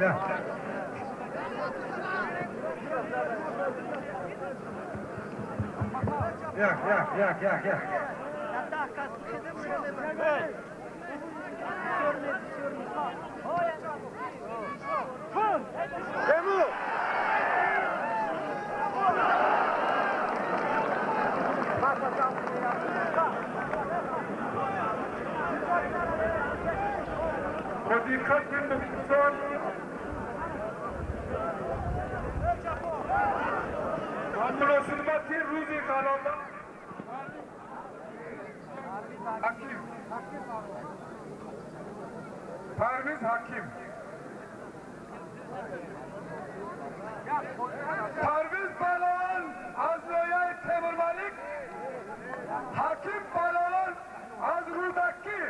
Ya. Yak. Temu! با دقت من دوستان مناسبت روز قراردا حکیم پرویز حکیم پرویز پهلوان از لایه تیمور ملک حکیم پهلوان از رودکی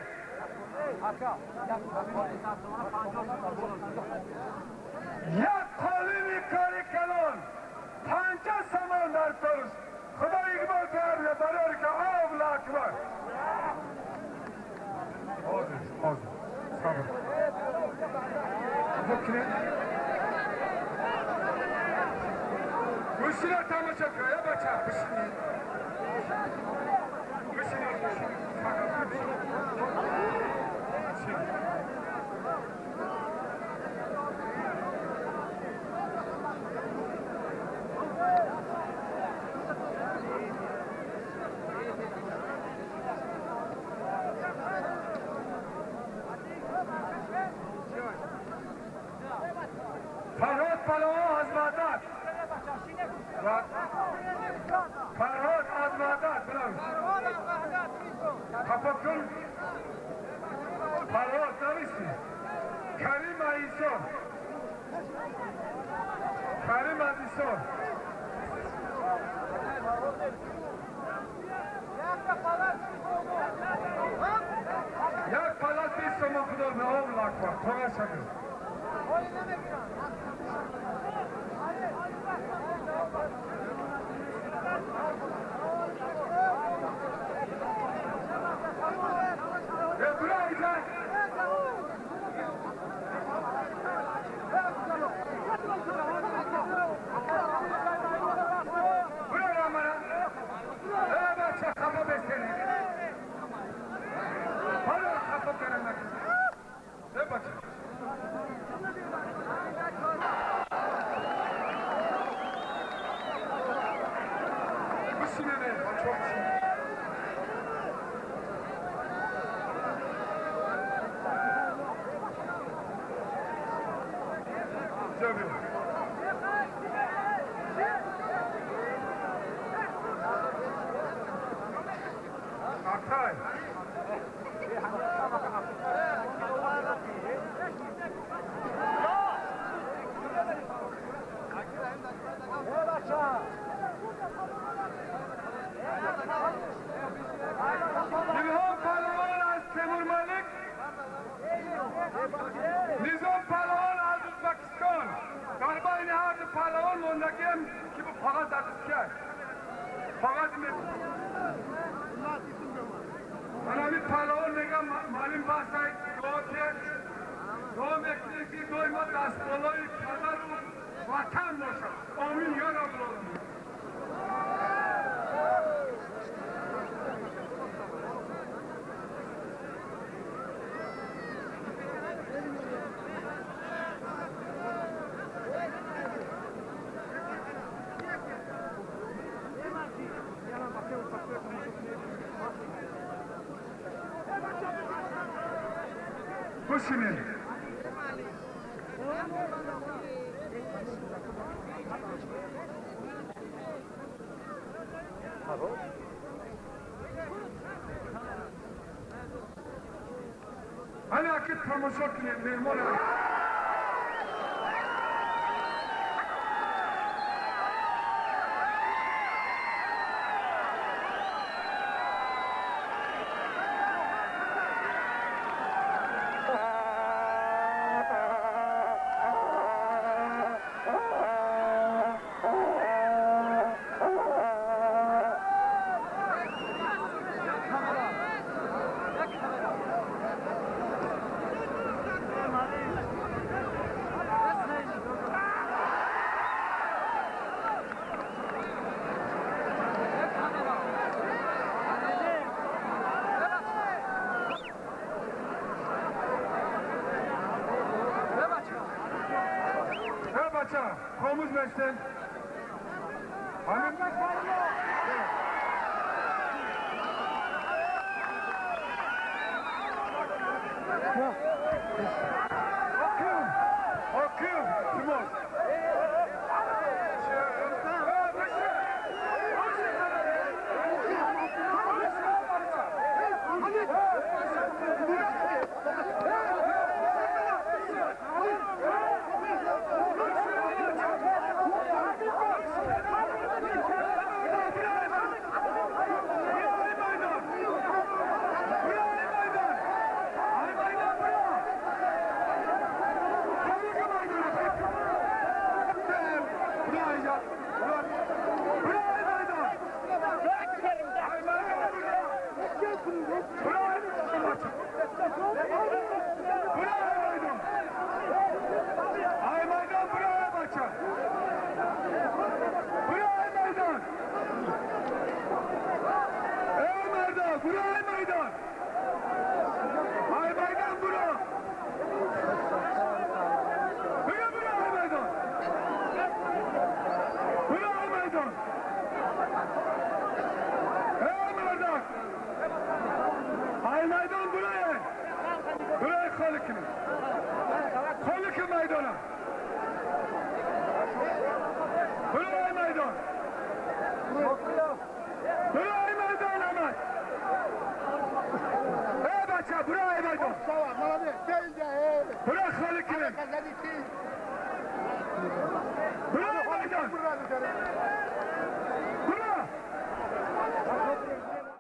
یک قالینی کاری کلان پنجه سامان در توست خدا اقبال کرده برای که آب اکبر آزم صبر بکنه بشینه تماشا کنه یا بچه بشینه فرهاد پهلوان از وحدت فرهاد از وحدت تفکر فرهاد نویسی کریم عیسان یک پلاس 20 تومان خدا به آب اکبر توقع شده نظام پهلوان از ازبکستان در بین هر دو پهلوان موندگیم که فقط در دست کرد فقط من همین پهلوان میگم معلوم بحثای دو مکنیکی دوی ما دست بالای پدر و وطن باشد آمین یا رب العالمین بشینید حالا که تماشا کنید مهمان Komuz versin. Hanım Akım. Timur. Kolikli meydana. Buraya meydan. Buraya meydan hemen. Baça buraya meydan.